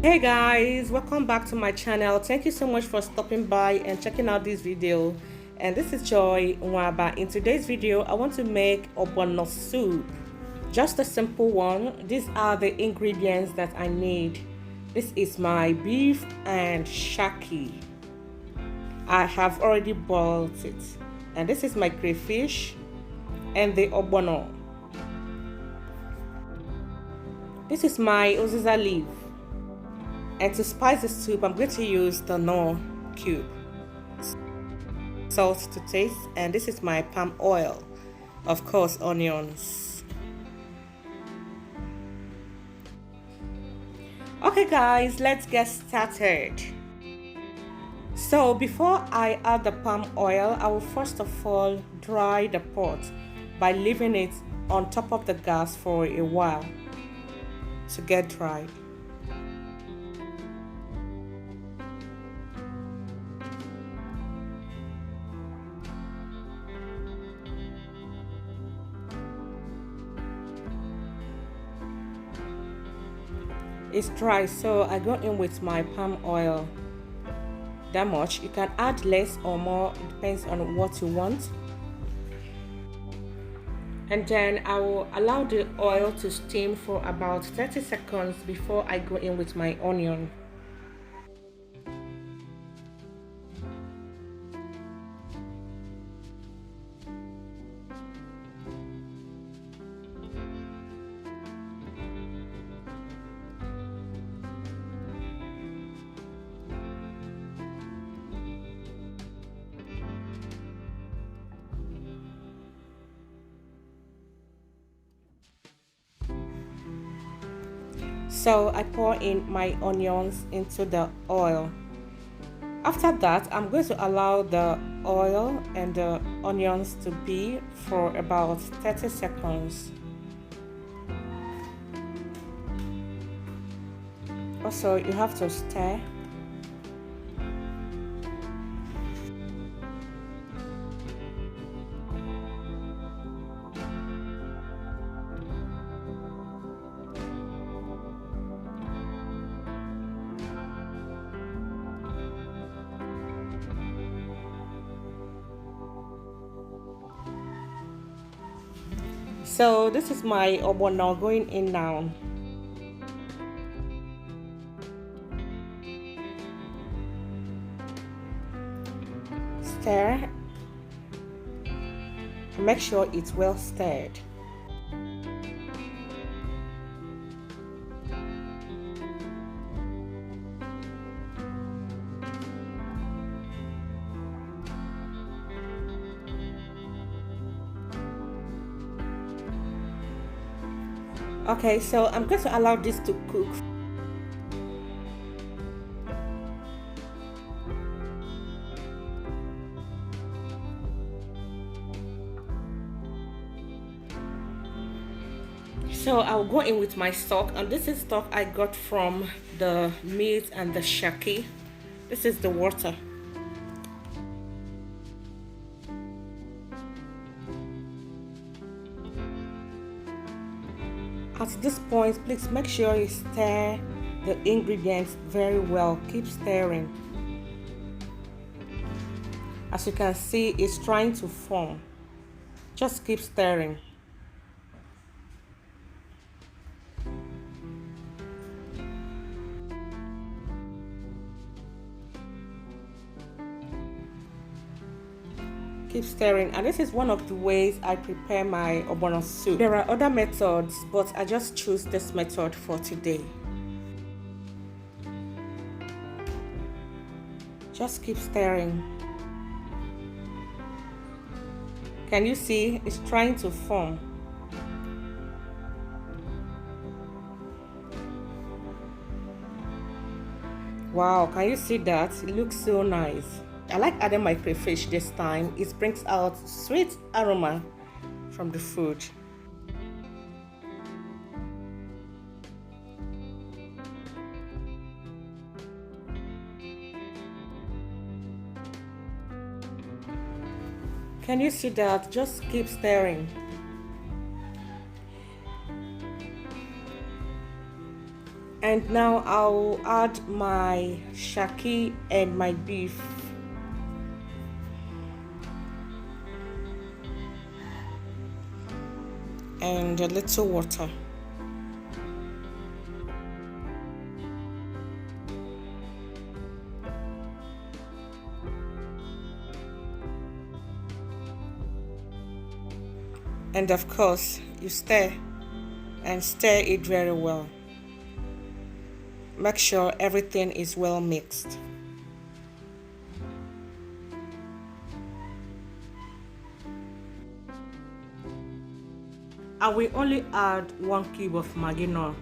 Hey guys, welcome back to my channel. Thank you so much for stopping by and checking out this video. And this is Joynwaba'sKitchen. In today's video, I want to make ogbono soup. Just a simple one. These are the ingredients that I need. This is my beef and shaki. I have already boiled it. And this is my crayfish and the ogbono. This is my uziza leaf. And to spice the soup, I'm going to use the knorr cube, salt to taste, and this is my palm oil, of course, onions. Okay guys, let's get started. So before I add the palm oil, I will first of all dry the pot by leaving it on top of the gas for a while to get dried. It's dry, so I go in with my palm oil. That much. You can add less or more, it depends on what you want. And then I will allow the oil to steam for about 30 seconds before I go in with my onion. So I pour in my onions into the oil. After that, I'm going to allow the oil and the onions to be for about 30 seconds. Also, you have to stir. So this is my ogbono going in now. Stir. Make sure it's well stirred. Okay, so I'm going to allow this to cook. So I'll go in with my stock, and this is stock I got from the meat and the shaki. This is the water. At this point, please make sure you stir the ingredients very well. Keep stirring. As you can see, it's trying to form. Just keep stirring. Keep stirring, and this is one of the ways I prepare my ogbono soup. There are other methods, but I just choose this method for today. Just keep stirring. Can you see it's trying to form? Wow, can you see that? It looks so nice. I like adding my crayfish this time. It brings out sweet aroma from the food. Can you see that? Just keep stirring. And now I'll add my shaki and my beef. And a little water. And of course, you stir and stir it very well. Make sure everything is well mixed. I will only add 1 cube of Maggi now.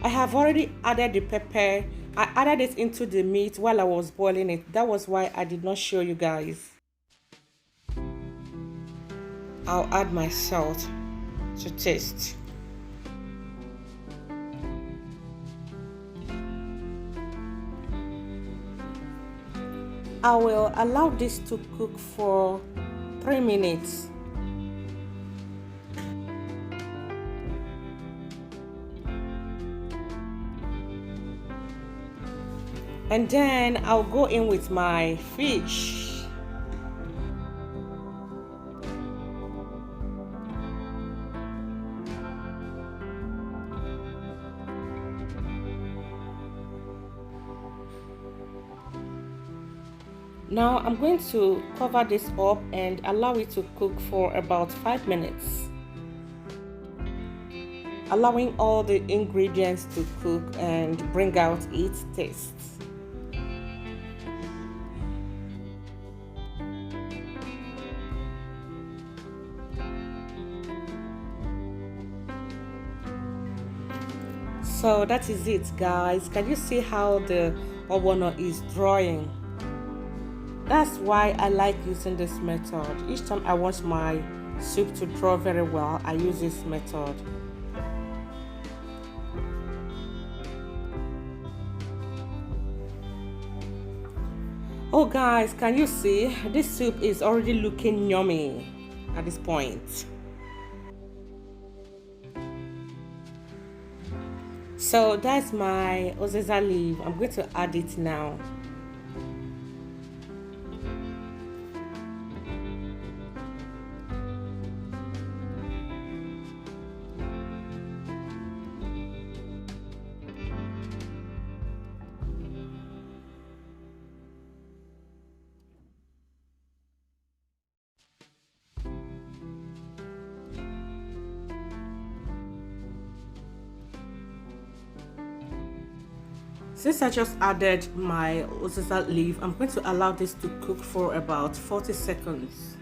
I have already added the pepper. I added it into the meat while I was boiling it. That was why I did not show you guys. I'll add my salt to taste. I will allow this to cook for 3 minutes. And then I'll go in with my fish. Now I'm going to cover this up and allow it to cook for about 5 minutes. Allowing all the ingredients to cook and bring out its taste. So that is it, guys. Can you see how the ogbono is drying? That's why I like using this method. Each time I want my soup to draw very well, I use this method. Oh guys, can you see? This soup is already looking yummy at this point. So that's my uziza leaf. I'm going to add it now. Since I just added my uziza leaf, I'm going to allow this to cook for about 40 seconds.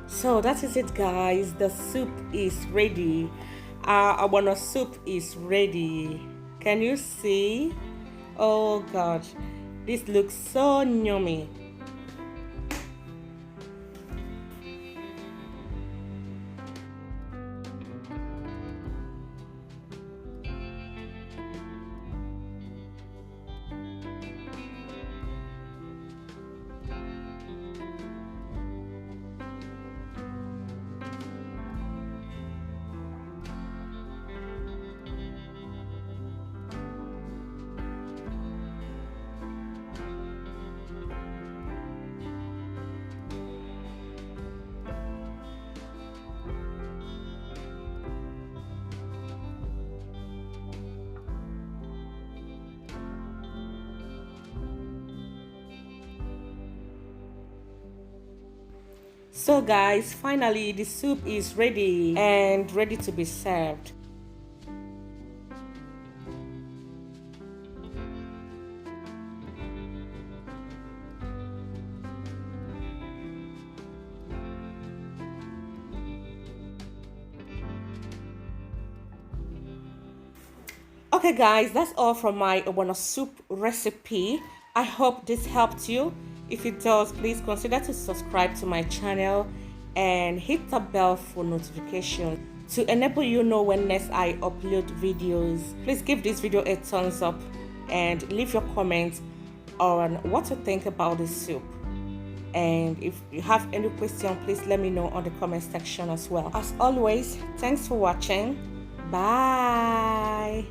So that is it, guys. The soup is ready. Our ogbono soup is ready. Can you see? Oh god, this looks so yummy. So guys, finally the soup is ready and ready to be served. Okay guys, that's all from my ogbono soup recipe. I hope this helped you. If it does, please consider to subscribe to my channel and hit the bell for notification to enable you know when next I upload videos. Please give this video a thumbs up and leave your comments on what you think about this soup. And if you have any question, please let me know on the comment section as well. As always, thanks for watching. Bye.